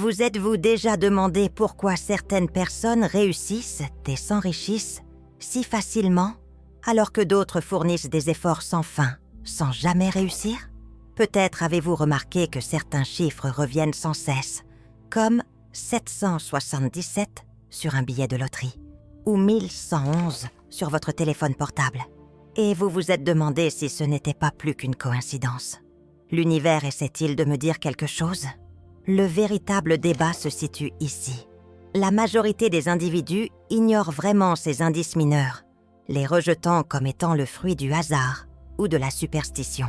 Vous êtes-vous déjà demandé pourquoi certaines personnes réussissent et s'enrichissent si facilement, alors que d'autres fournissent des efforts sans fin, sans jamais réussir? Peut-être avez-vous remarqué que certains chiffres reviennent sans cesse, comme 777 sur un billet de loterie ou 1111 sur votre téléphone portable. Et vous vous êtes demandé si ce n'était pas plus qu'une coïncidence. L'univers essaie-t-il de me dire quelque chose? Le véritable débat se situe ici. La majorité des individus ignorent vraiment ces indices mineurs, les rejetant comme étant le fruit du hasard ou de la superstition.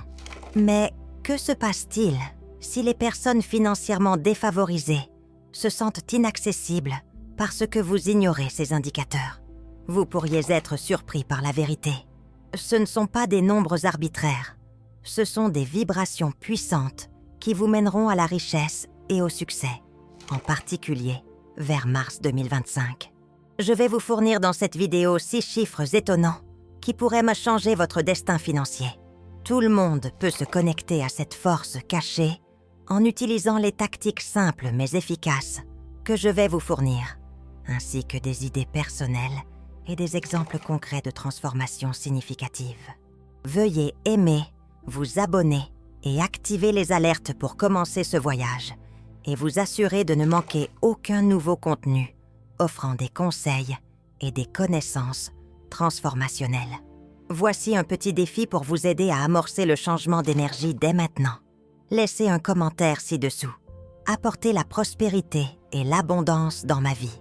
Mais que se passe-t-il si les personnes financièrement défavorisées se sentent inaccessibles parce que vous ignorez ces indicateurs? Vous pourriez être surpris par la vérité. Ce ne sont pas des nombres arbitraires. Ce sont des vibrations puissantes qui vous mèneront à la richesse et au succès, en particulier vers mars 2025. Je vais vous fournir dans cette vidéo 6 chiffres étonnants qui pourraient me changer votre destin financier. Tout le monde peut se connecter à cette force cachée en utilisant les tactiques simples mais efficaces que je vais vous fournir, ainsi que des idées personnelles et des exemples concrets de transformations significatives. Veuillez aimer, vous abonner et activer les alertes pour commencer ce voyage et vous assurer de ne manquer aucun nouveau contenu offrant des conseils et des connaissances transformationnelles. Voici un petit défi pour vous aider à amorcer le changement d'énergie dès maintenant. Laissez un commentaire ci-dessous. Apportez la prospérité et l'abondance dans ma vie.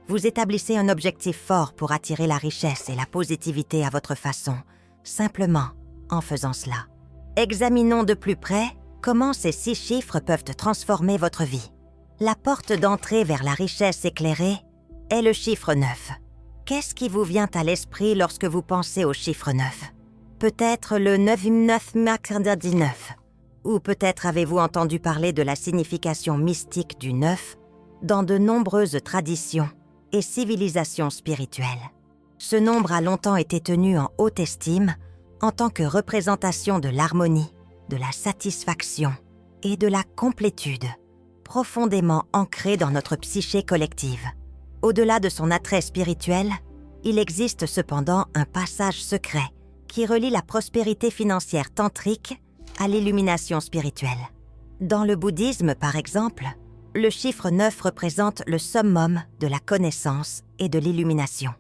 Vous établissez un objectif fort pour attirer la richesse et la positivité à votre façon, simplement en faisant cela. Examinons de plus près comment ces 6 chiffres peuvent transformer votre vie. La porte d'entrée vers la richesse éclairée est le chiffre 9. Qu'est-ce qui vous vient à l'esprit lorsque vous pensez au chiffre 9? Peut-être le 99 ou peut-être avez-vous entendu parler de la signification mystique du 9 dans de nombreuses traditions et civilisations spirituelles. Ce nombre a longtemps été tenu en haute estime en tant que représentation de l'harmonie, de la satisfaction et de la complétude, profondément ancrée dans notre psyché collective. Au-delà de son attrait spirituel, il existe cependant un passage secret qui relie la prospérité financière tantrique à l'illumination spirituelle. Dans le bouddhisme, par exemple, le chiffre 9 représente le summum de la connaissance et de l'illumination.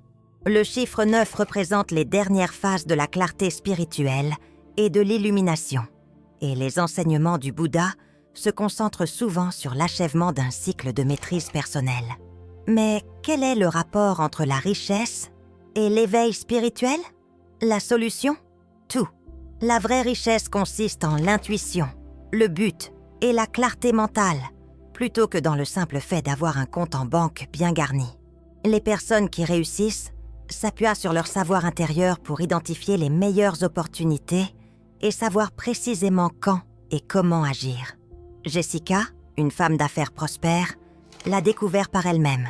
Le chiffre 9 représente les dernières phases de la clarté spirituelle et de l'illumination. Et les enseignements du Bouddha se concentrent souvent sur l'achèvement d'un cycle de maîtrise personnelle. Mais quel est le rapport entre la richesse et l'éveil spirituel? La solution? Tout. La vraie richesse consiste en l'intuition, le but et la clarté mentale, plutôt que dans le simple fait d'avoir un compte en banque bien garni. Les personnes qui réussissent s'appuient sur leur savoir intérieur pour identifier les meilleures opportunités et savoir précisément quand et comment agir. Jessica, une femme d'affaires prospère, l'a découvert par elle-même.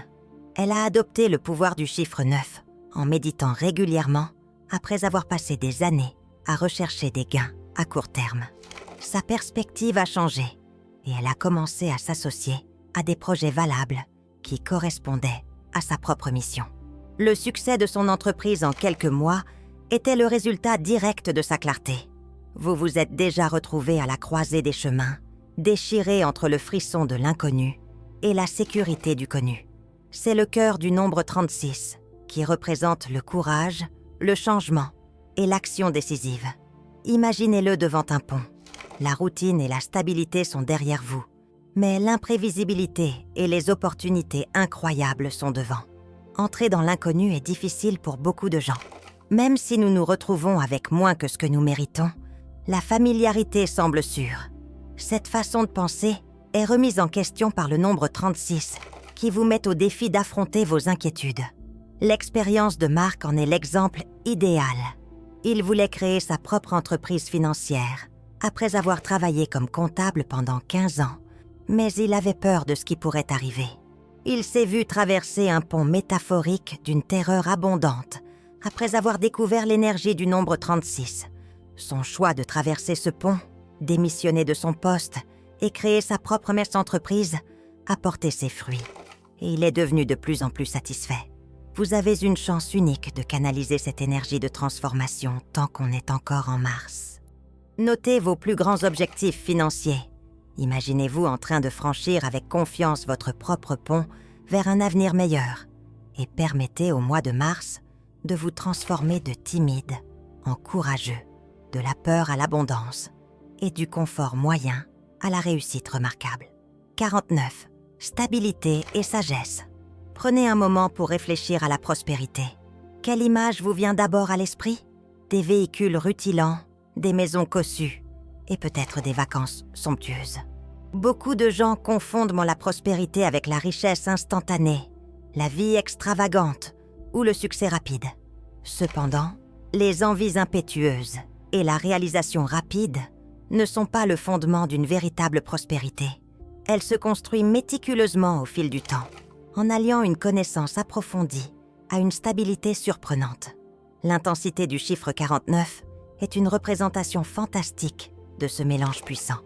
Elle a adopté le pouvoir du chiffre 9 en méditant régulièrement après avoir passé des années à rechercher des gains à court terme. Sa perspective a changé et elle a commencé à s'associer à des projets valables qui correspondaient à sa propre mission. Le succès de son entreprise en quelques mois était le résultat direct de sa clarté. Vous vous êtes déjà retrouvé à la croisée des chemins, déchiré entre le frisson de l'inconnu et la sécurité du connu. C'est le cœur du nombre 36, qui représente le courage, le changement et l'action décisive. Imaginez-le devant un pont. La routine et la stabilité sont derrière vous, mais l'imprévisibilité et les opportunités incroyables sont devant. Entrer dans l'inconnu est difficile pour beaucoup de gens. Même si nous nous retrouvons avec moins que ce que nous méritons, la familiarité semble sûre. Cette façon de penser est remise en question par le nombre 36, qui vous met au défi d'affronter vos inquiétudes. L'expérience de Marc en est l'exemple idéal. Il voulait créer sa propre entreprise financière, après avoir travaillé comme comptable pendant 15 ans, mais il avait peur de ce qui pourrait arriver. Il s'est vu traverser un pont métaphorique d'une terreur abondante, après avoir découvert l'énergie du nombre 36. Son choix de traverser ce pont, démissionner de son poste et créer sa propre entreprise a porté ses fruits et il est devenu de plus en plus satisfait. Vous avez une chance unique de canaliser cette énergie de transformation tant qu'on est encore en Mars. Notez vos plus grands objectifs financiers. Imaginez-vous en train de franchir avec confiance votre propre pont vers un avenir meilleur et permettez au mois de mars de vous transformer de timide en courageux, de la peur à l'abondance et du confort moyen à la réussite remarquable. 49. Stabilité et sagesse. Prenez un moment pour réfléchir à la prospérité. Quelle image vous vient d'abord à l'esprit? Des véhicules rutilants, des maisons cossues et peut-être des vacances somptueuses. Beaucoup de gens confondent la prospérité avec la richesse instantanée, la vie extravagante ou le succès rapide. Cependant, les envies impétueuses et la réalisation rapide ne sont pas le fondement d'une véritable prospérité. Elle se construit méticuleusement au fil du temps, en alliant une connaissance approfondie à une stabilité surprenante. L'intensité du chiffre 49 est une représentation fantastique de ce mélange puissant.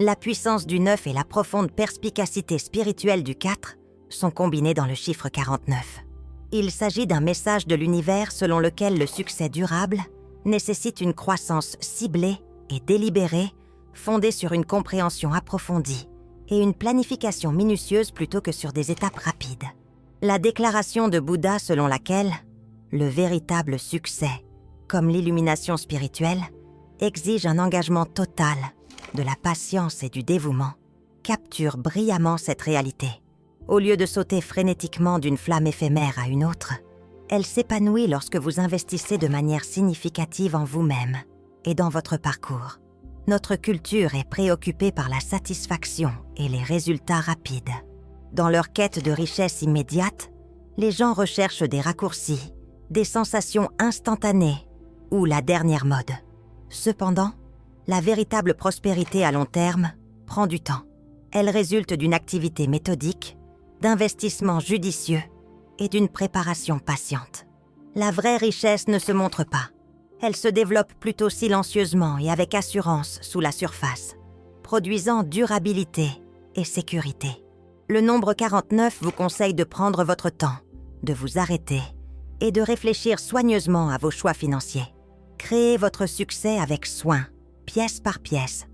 La puissance du 9 et la profonde perspicacité spirituelle du 4 sont combinés dans le chiffre 49. Il s'agit d'un message de l'univers selon lequel le succès durable nécessite une croissance ciblée et délibérée, fondée sur une compréhension approfondie et une planification minutieuse plutôt que sur des étapes rapides. La déclaration de Bouddha selon laquelle le véritable succès, comme l'illumination spirituelle, exige un engagement total, de la patience et du dévouement, capture brillamment cette réalité. Au lieu de sauter frénétiquement d'une flamme éphémère à une autre, elle s'épanouit lorsque vous investissez de manière significative en vous-même et dans votre parcours. Notre culture est préoccupée par la satisfaction et les résultats rapides. Dans leur quête de richesse immédiate, les gens recherchent des raccourcis, des sensations instantanées ou la dernière mode. Cependant, la véritable prospérité à long terme prend du temps. Elle résulte d'une activité méthodique, d'investissements judicieux et d'une préparation patiente. La vraie richesse ne se montre pas. Elle se développe plutôt silencieusement et avec assurance sous la surface, produisant durabilité et sécurité. Le nombre 49 vous conseille de prendre votre temps, de vous arrêter et de réfléchir soigneusement à vos choix financiers. Créez votre succès avec soin, pièce par pièce,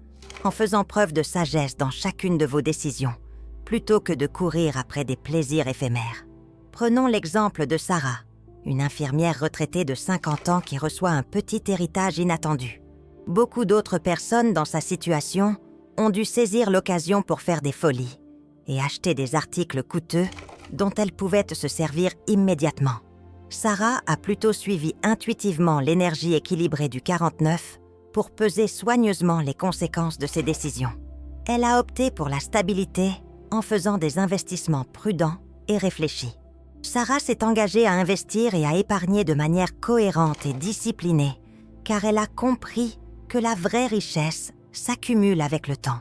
en faisant preuve de sagesse dans chacune de vos décisions, plutôt que de courir après des plaisirs éphémères. Prenons l'exemple de Sarah, une infirmière retraitée de 50 ans qui reçoit un petit héritage inattendu. Beaucoup d'autres personnes dans sa situation ont dû saisir l'occasion pour faire des folies et acheter des articles coûteux dont elles pouvaient se servir immédiatement. Sarah a plutôt suivi intuitivement l'énergie équilibrée du 49 pour peser soigneusement les conséquences de ses décisions. Elle a opté pour la stabilité en faisant des investissements prudents et réfléchis. Sarah s'est engagée à investir et à épargner de manière cohérente et disciplinée, car elle a compris que la vraie richesse s'accumule avec le temps.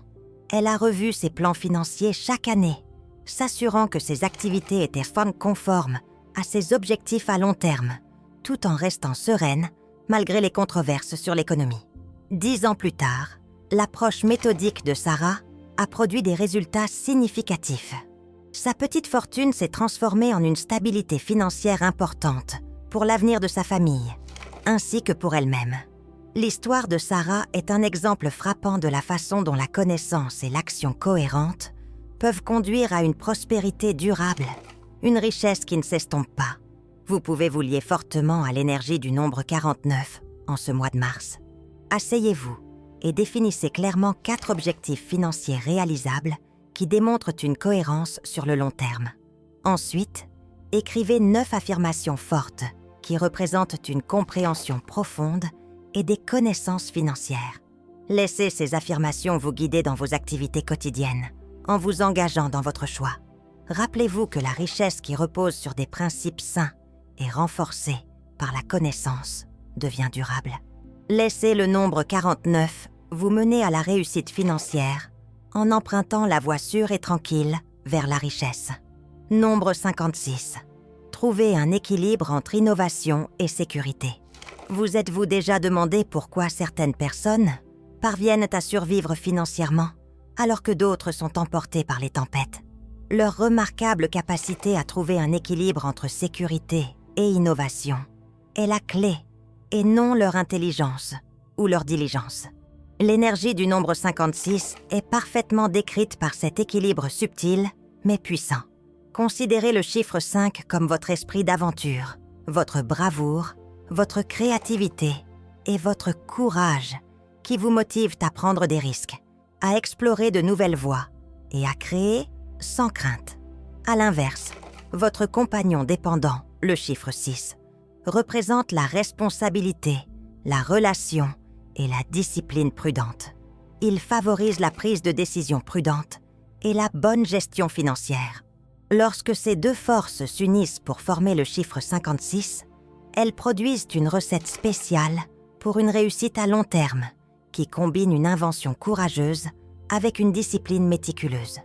Elle a revu ses plans financiers chaque année, s'assurant que ses activités étaient conformes à ses objectifs à long terme, tout en restant sereine malgré les controverses sur l'économie. 10 ans plus tard, l'approche méthodique de Sarah a produit des résultats significatifs. Sa petite fortune s'est transformée en une stabilité financière importante pour l'avenir de sa famille, ainsi que pour elle-même. L'histoire de Sarah est un exemple frappant de la façon dont la connaissance et l'action cohérente peuvent conduire à une prospérité durable, une richesse qui ne s'estompe pas. Vous pouvez vous lier fortement à l'énergie du nombre 49 en ce mois de mars. Asseyez-vous et définissez clairement 4 objectifs financiers réalisables qui démontrent une cohérence sur le long terme. Ensuite, écrivez 9 affirmations fortes qui représentent une compréhension profonde et des connaissances financières. Laissez ces affirmations vous guider dans vos activités quotidiennes, en vous engageant dans votre choix. Rappelez-vous que la richesse qui repose sur des principes sains et renforcée par la connaissance devient durable. Laissez le nombre 49 vous mener à la réussite financière en empruntant la voie sûre et tranquille vers la richesse. Nombre 56. Trouvez un équilibre entre innovation et sécurité. Vous êtes-vous déjà demandé pourquoi certaines personnes parviennent à survivre financièrement alors que d'autres sont emportées par les tempêtes? Leur remarquable capacité à trouver un équilibre entre sécurité et innovation est la clé, et non leur intelligence ou leur diligence. L'énergie du nombre 56 est parfaitement décrite par cet équilibre subtil mais puissant. Considérez le chiffre 5 comme votre esprit d'aventure, votre bravoure, votre créativité et votre courage qui vous motivent à prendre des risques, à explorer de nouvelles voies et à créer sans crainte. À l'inverse, votre compagnon dépendant, le chiffre 6, représente la responsabilité, la relation et la discipline prudente. Il favorise la prise de décision prudente et la bonne gestion financière. Lorsque ces deux forces s'unissent pour former le chiffre 56, elles produisent une recette spéciale pour une réussite à long terme qui combine une invention courageuse avec une discipline méticuleuse.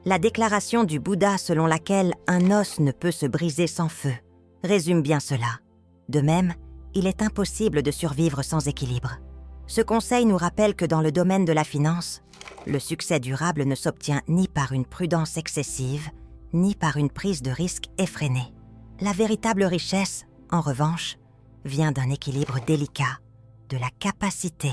La déclaration du Bouddha selon laquelle un os ne peut se briser sans feu résume bien cela. De même, il est impossible de survivre sans équilibre. Ce conseil nous rappelle que dans le domaine de la finance, le succès durable ne s'obtient ni par une prudence excessive, ni par une prise de risque effrénée. La véritable richesse, en revanche, vient d'un équilibre délicat, de la capacité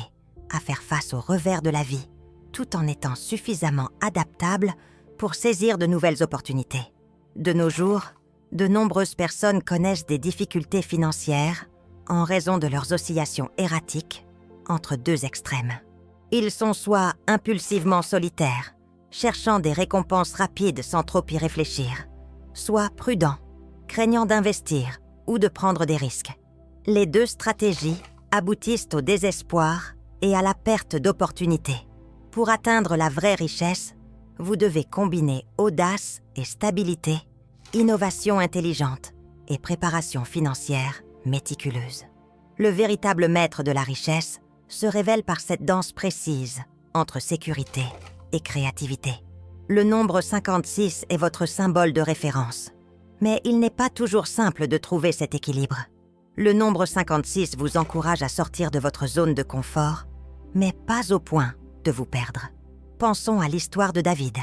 à faire face aux revers de la vie, tout en étant suffisamment adaptable pour saisir de nouvelles opportunités. De nos jours, de nombreuses personnes connaissent des difficultés financières en raison de leurs oscillations erratiques entre deux extrêmes. Ils sont soit impulsivement solitaires, cherchant des récompenses rapides sans trop y réfléchir, soit prudents, craignant d'investir ou de prendre des risques. Les deux stratégies aboutissent au désespoir et à la perte d'opportunités. Pour atteindre la vraie richesse, vous devez combiner audace et stabilité, innovation intelligente et préparation financière méticuleuse. Le véritable maître de la richesse se révèle par cette danse précise entre sécurité et créativité. Le nombre 56 est votre symbole de référence, mais il n'est pas toujours simple de trouver cet équilibre. Le nombre 56 vous encourage à sortir de votre zone de confort, mais pas au point de vous perdre. Pensons à l'histoire de David.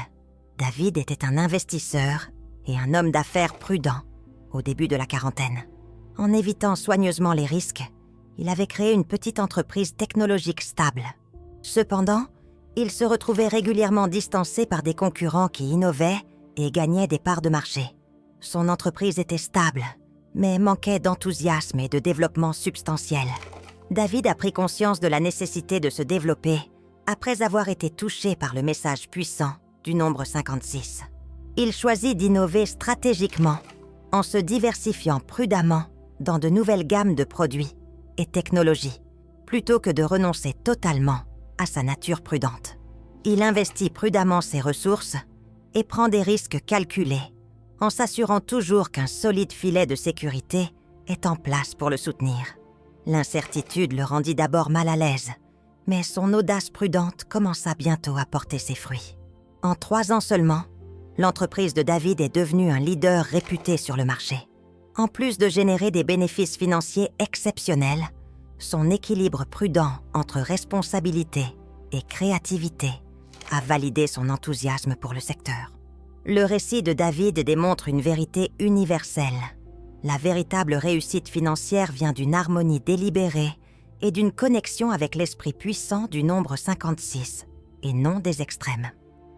David était un investisseur et un homme d'affaires prudent au début de la quarantaine. En évitant soigneusement les risques, il avait créé une petite entreprise technologique stable. Cependant, il se retrouvait régulièrement distancé par des concurrents qui innovaient et gagnaient des parts de marché. Son entreprise était stable, mais manquait d'enthousiasme et de développement substantiel. David a pris conscience de la nécessité de se développer après avoir été touché par le message puissant du nombre 56. Il choisit d'innover stratégiquement en se diversifiant prudemment dans de nouvelles gammes de produits et technologies, plutôt que de renoncer totalement à sa nature prudente. Il investit prudemment ses ressources et prend des risques calculés, en s'assurant toujours qu'un solide filet de sécurité est en place pour le soutenir. L'incertitude le rendit d'abord mal à l'aise, mais son audace prudente commença bientôt à porter ses fruits. En 3 ans seulement, l'entreprise de David est devenue un leader réputé sur le marché. En plus de générer des bénéfices financiers exceptionnels, son équilibre prudent entre responsabilité et créativité a validé son enthousiasme pour le secteur. Le récit de David démontre une vérité universelle. La véritable réussite financière vient d'une harmonie délibérée et d'une connexion avec l'esprit puissant du nombre 56, et non des extrêmes.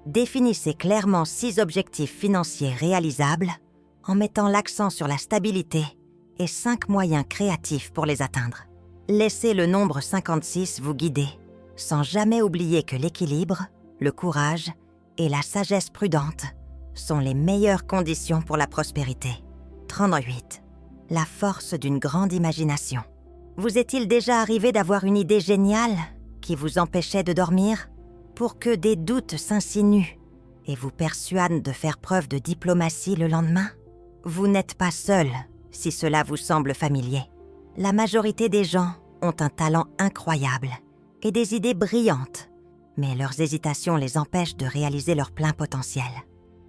Définissez clairement 6 objectifs financiers réalisables en mettant l'accent sur la stabilité et 5 moyens créatifs pour les atteindre. Laissez le nombre 56 vous guider, sans jamais oublier que l'équilibre, le courage et la sagesse prudente sont les meilleures conditions pour la prospérité. 38. La force d'une grande imagination. Vous est-il déjà arrivé d'avoir une idée géniale qui vous empêchait de dormir, pour que des doutes s'insinuent et vous persuadent de faire preuve de diplomatie le lendemain? Vous n'êtes pas seul si cela vous semble familier. La majorité des gens ont un talent incroyable et des idées brillantes, mais leurs hésitations les empêchent de réaliser leur plein potentiel.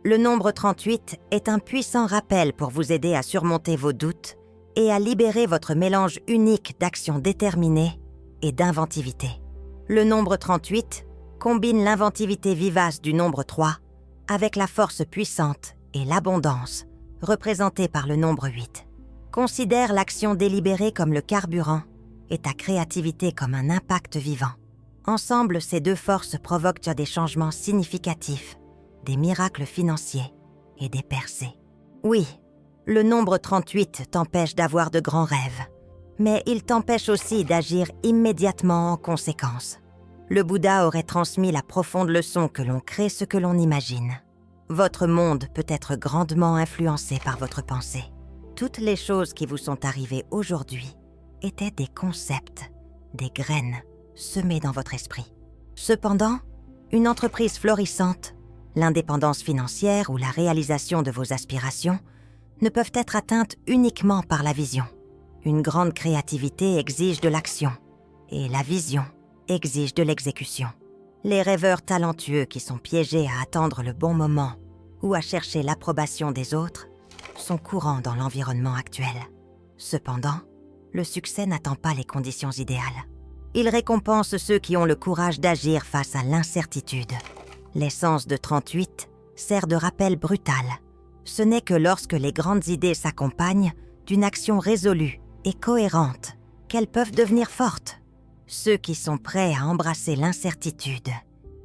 Le nombre 38 est un puissant rappel pour vous aider à surmonter vos doutes et à libérer votre mélange unique d'actions déterminées et d'inventivité. Le nombre 38 combine l'inventivité vivace du nombre 3 avec la force puissante et l'abondance représentées par le nombre 8. Considère l'action délibérée comme le carburant et ta créativité comme un impact vivant. Ensemble, ces deux forces provoquent des changements significatifs, des miracles financiers et des percées. Oui, le nombre 38 t'empêche d'avoir de grands rêves, mais il t'empêche aussi d'agir immédiatement en conséquence. Le Bouddha aurait transmis la profonde leçon que l'on crée ce que l'on imagine. Votre monde peut être grandement influencé par votre pensée. Toutes les choses qui vous sont arrivées aujourd'hui étaient des concepts, des graines semées dans votre esprit. Cependant, une entreprise florissante, l'indépendance financière ou la réalisation de vos aspirations ne peuvent être atteintes uniquement par la vision. Une grande créativité exige de l'action et la vision exige de l'exécution. Les rêveurs talentueux qui sont piégés à attendre le bon moment ou à chercher l'approbation des autres sont courants dans l'environnement actuel. Cependant, le succès n'attend pas les conditions idéales. Il récompense ceux qui ont le courage d'agir face à l'incertitude. L'essence de 38 sert de rappel brutal. Ce n'est que lorsque les grandes idées s'accompagnent d'une action résolue et cohérente qu'elles peuvent devenir fortes. Ceux qui sont prêts à embrasser l'incertitude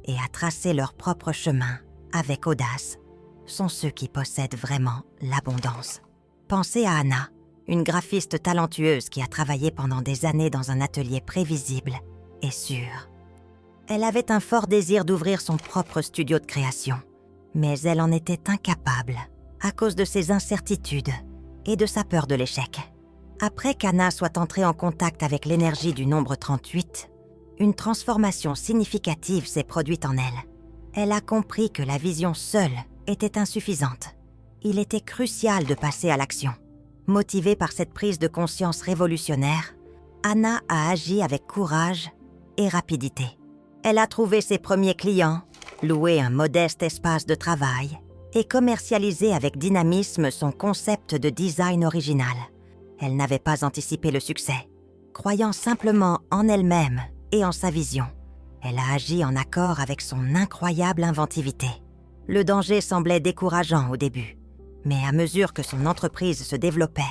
et à tracer leur propre chemin avec audace sont ceux qui possèdent vraiment l'abondance. Pensez à Anna, une graphiste talentueuse qui a travaillé pendant des années dans un atelier prévisible et sûr. Elle avait un fort désir d'ouvrir son propre studio de création, mais elle en était incapable à cause de ses incertitudes et de sa peur de l'échec. Après qu'Anna soit entrée en contact avec l'énergie du nombre 38, une transformation significative s'est produite en elle. Elle a compris que la vision seule était insuffisante. Il était crucial de passer à l'action. Motivée par cette prise de conscience révolutionnaire, Anna a agi avec courage et rapidité. Elle a trouvé ses premiers clients, loué un modeste espace de travail et commercialisé avec dynamisme son concept de design original. Elle n'avait pas anticipé le succès. Croyant simplement en elle-même et en sa vision, elle a agi en accord avec son incroyable inventivité. Le danger semblait décourageant au début, mais à mesure que son entreprise se développait,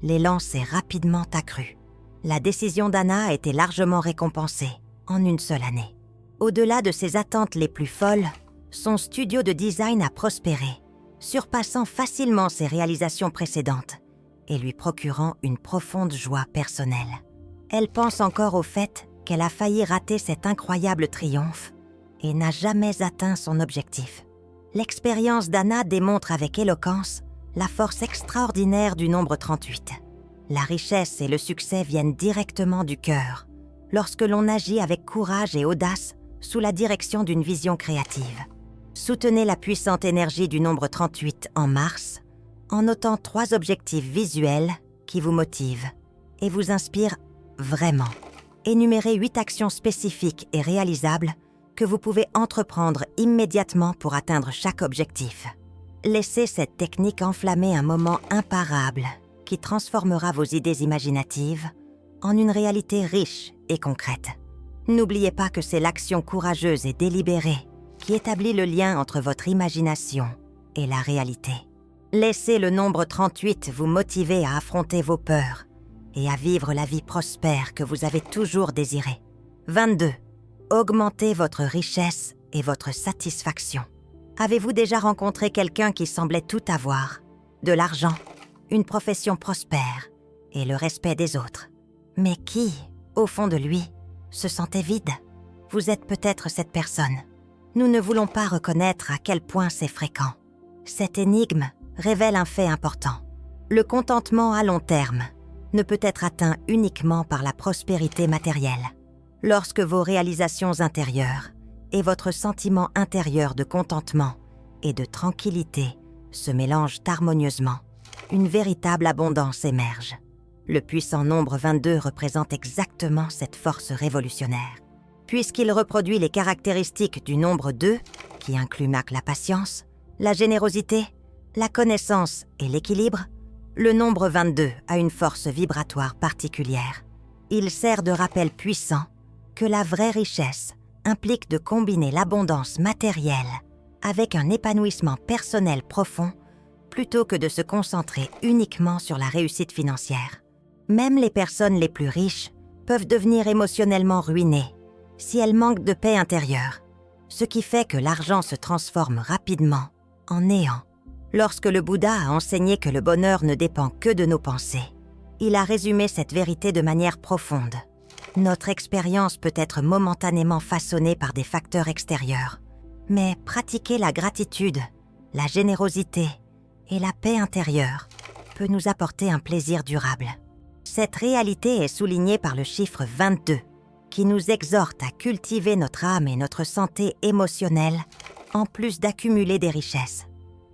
l'élan s'est rapidement accru. La décision d'Anna a été largement récompensée en une seule année. Au-delà de ses attentes les plus folles, son studio de design a prospéré, surpassant facilement ses réalisations précédentes et lui procurant une profonde joie personnelle. Elle pense encore au fait qu'elle a failli rater cet incroyable triomphe et n'a jamais atteint son objectif. L'expérience d'Anna démontre avec éloquence la force extraordinaire du nombre 38. La richesse et le succès viennent directement du cœur, lorsque l'on agit avec courage et audace sous la direction d'une vision créative. Soutenez la puissante énergie du nombre 38 en mars, en notant 3 objectifs visuels qui vous motivent et vous inspirent vraiment. Énumérez 8 actions spécifiques et réalisables que vous pouvez entreprendre immédiatement pour atteindre chaque objectif. Laissez cette technique enflammer un moment imparable qui transformera vos idées imaginatives en une réalité riche et concrète. N'oubliez pas que c'est l'action courageuse et délibérée qui établit le lien entre votre imagination et la réalité. Laissez le nombre 38 vous motiver à affronter vos peurs et à vivre la vie prospère que vous avez toujours désirée. 22. Augmentez votre richesse et votre satisfaction. Avez-vous déjà rencontré quelqu'un qui semblait tout avoir? De l'argent, une profession prospère et le respect des autres. Mais qui, au fond de lui, se sentait vide? Vous êtes peut-être cette personne. Nous ne voulons pas reconnaître à quel point c'est fréquent. Cette énigme révèle un fait important. Le contentement à long terme ne peut être atteint uniquement par la prospérité matérielle. Lorsque vos réalisations intérieures et votre sentiment intérieur de contentement et de tranquillité se mélangent harmonieusement, une véritable abondance émerge. Le puissant nombre 22 représente exactement cette force révolutionnaire. Puisqu'il reproduit les caractéristiques du nombre 2, qui inclut la patience, la générosité, la connaissance et l'équilibre, le nombre 22 a une force vibratoire particulière. Il sert de rappel puissant que la vraie richesse implique de combiner l'abondance matérielle avec un épanouissement personnel profond, plutôt que de se concentrer uniquement sur la réussite financière. Même les personnes les plus riches peuvent devenir émotionnellement ruinées si elles manquent de paix intérieure, ce qui fait que l'argent se transforme rapidement en néant. Lorsque le Bouddha a enseigné que le bonheur ne dépend que de nos pensées, il a résumé cette vérité de manière profonde. Notre expérience peut être momentanément façonnée par des facteurs extérieurs, mais pratiquer la gratitude, la générosité et la paix intérieure peut nous apporter un plaisir durable. Cette réalité est soulignée par le chiffre 22, qui nous exhorte à cultiver notre âme et notre santé émotionnelle, en plus d'accumuler des richesses.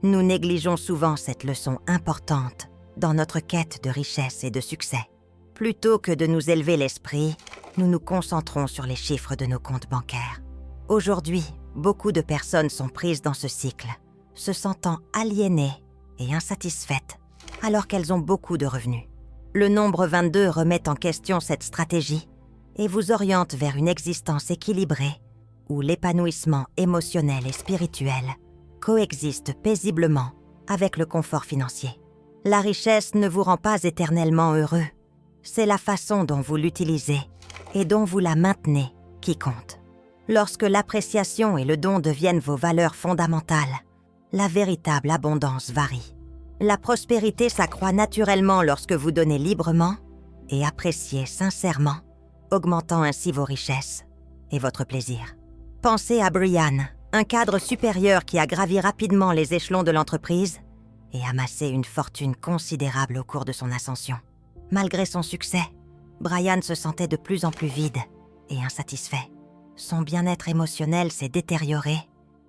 Nous négligeons souvent cette leçon importante dans notre quête de richesse et de succès. Plutôt que de nous élever l'esprit, nous nous concentrons sur les chiffres de nos comptes bancaires. Aujourd'hui, beaucoup de personnes sont prises dans ce cycle, se sentant aliénées et insatisfaites, alors qu'elles ont beaucoup de revenus. Le nombre 22 remet en question cette stratégie et vous oriente vers une existence équilibrée où l'épanouissement émotionnel et spirituel coexistent paisiblement avec le confort financier. La richesse ne vous rend pas éternellement heureux. C'est la façon dont vous l'utilisez et dont vous la maintenez qui compte. Lorsque l'appréciation et le don deviennent vos valeurs fondamentales, la véritable abondance varie. La prospérité s'accroît naturellement lorsque vous donnez librement et appréciez sincèrement, augmentant ainsi vos richesses et votre plaisir. Pensez à Brian, un cadre supérieur qui a gravi rapidement les échelons de l'entreprise et amassé une fortune considérable au cours de son ascension. Malgré son succès, Brian se sentait de plus en plus vide et insatisfait. Son bien-être émotionnel s'est détérioré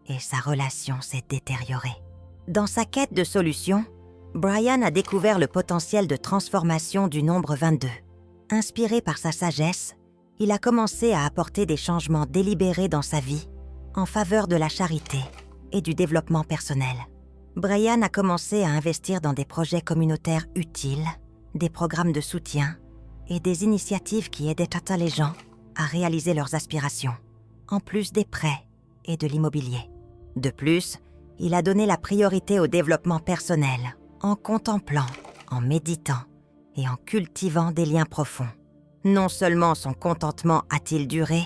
et sa relation s'est détériorée. Dans sa quête de solutions, Brian a découvert le potentiel de transformation du nombre 22. Inspiré par sa sagesse, il a commencé à apporter des changements délibérés dans sa vie en faveur de la charité et du développement personnel. Brian a commencé à investir dans des projets communautaires utiles, des programmes de soutien et des initiatives qui aidaient les gens à réaliser leurs aspirations, en plus des prêts et de l'immobilier. De plus, il a donné la priorité au développement personnel en contemplant, en méditant et en cultivant des liens profonds. Non seulement son contentement a-t-il duré,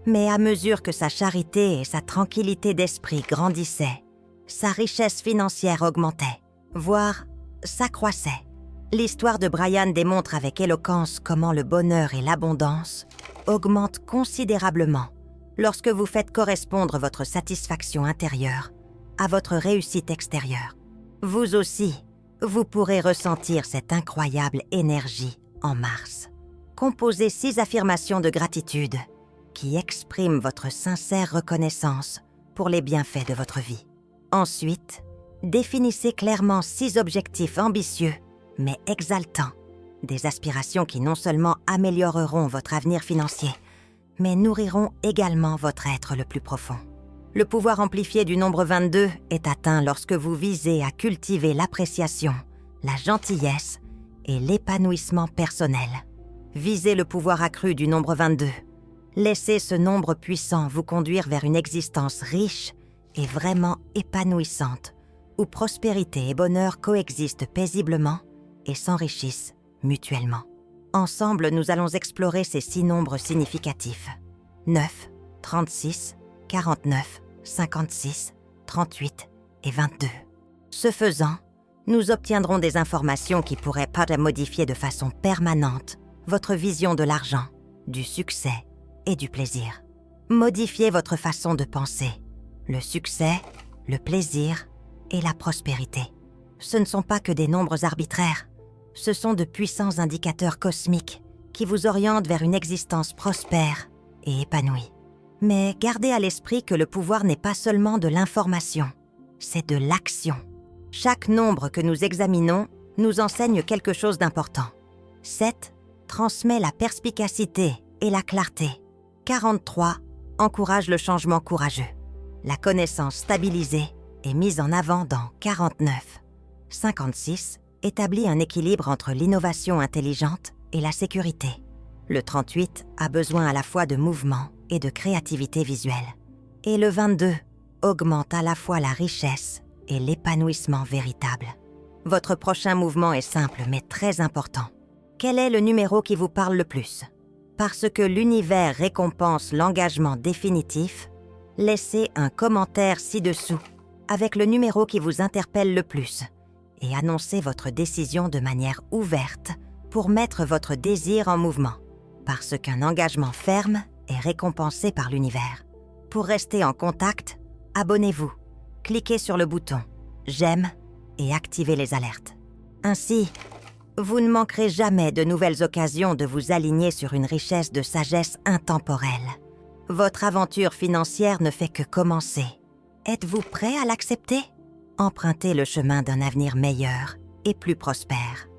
mais à mesure que sa charité et sa tranquillité d'esprit grandissaient, sa richesse financière augmentait, voire s'accroissait. L'histoire de Brian démontre avec éloquence comment le bonheur et l'abondance augmentent considérablement lorsque vous faites correspondre votre satisfaction intérieure à votre réussite extérieure. Vous aussi, vous pourrez ressentir cette incroyable énergie en mars. Composez 6 affirmations de gratitude qui expriment votre sincère reconnaissance pour les bienfaits de votre vie. Ensuite, définissez clairement 6 objectifs ambitieux mais exaltants, des aspirations qui non seulement amélioreront votre avenir financier, mais nourriront également votre être le plus profond. Le pouvoir amplifié du nombre 22 est atteint lorsque vous visez à cultiver l'appréciation, la gentillesse et l'épanouissement personnel. Visez le pouvoir accru du nombre 22. Laissez ce nombre puissant vous conduire vers une existence riche et vraiment épanouissante, où prospérité et bonheur coexistent paisiblement et s'enrichissent mutuellement. Ensemble, nous allons explorer ces 6 nombres significatifs. 9, 36, 49, 56, 38 et 22. Ce faisant, nous obtiendrons des informations qui pourraient modifier de façon permanente votre vision de l'argent, du succès et du plaisir. Modifiez votre façon de penser. Le succès, le plaisir et la prospérité. Ce ne sont pas que des nombres arbitraires. Ce sont de puissants indicateurs cosmiques qui vous orientent vers une existence prospère et épanouie. Mais gardez à l'esprit que le pouvoir n'est pas seulement de l'information, c'est de l'action. Chaque nombre que nous examinons nous enseigne quelque chose d'important. 7 transmet la perspicacité et la clarté. 43 encourage le changement courageux. La connaissance stabilisée est mise en avant dans 49. 56 établit un équilibre entre l'innovation intelligente et la sécurité. Le 38 a besoin à la fois de mouvement et de créativité visuelle. Et le 22 augmente à la fois la richesse et l'épanouissement véritable. Votre prochain mouvement est simple mais très important. Quel est le numéro qui vous parle le plus? Parce que l'univers récompense l'engagement définitif, laissez un commentaire ci-dessous avec le numéro qui vous interpelle le plus et annoncez votre décision de manière ouverte pour mettre votre désir en mouvement. Parce qu'un engagement ferme est récompensé par l'univers. Pour rester en contact, abonnez-vous, cliquez sur le bouton « J'aime » et activez les alertes. Ainsi, vous ne manquerez jamais de nouvelles occasions de vous aligner sur une richesse de sagesse intemporelle. Votre aventure financière ne fait que commencer. Êtes-vous prêt à l'accepter? Empruntez le chemin d'un avenir meilleur et plus prospère.